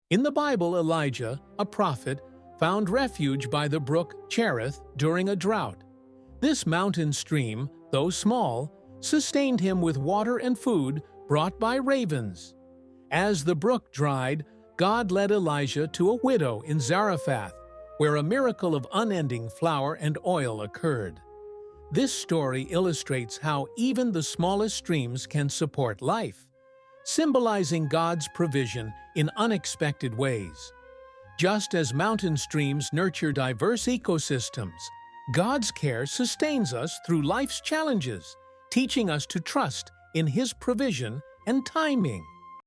In the Bible, Elijah, a prophet, found refuge by the brook Cherith during a drought. This mountain stream, though small, sustained him with water and food brought by ravens. As the brook dried, God led Elijah to a widow in Zarephath, where a miracle of unending flour and oil occurred. This story illustrates how even the smallest streams can support life, symbolizing God's provision in unexpected ways. Just as mountain streams nurture diverse ecosystems, God's care sustains us through life's challenges, teaching us to trust in His provision and timing.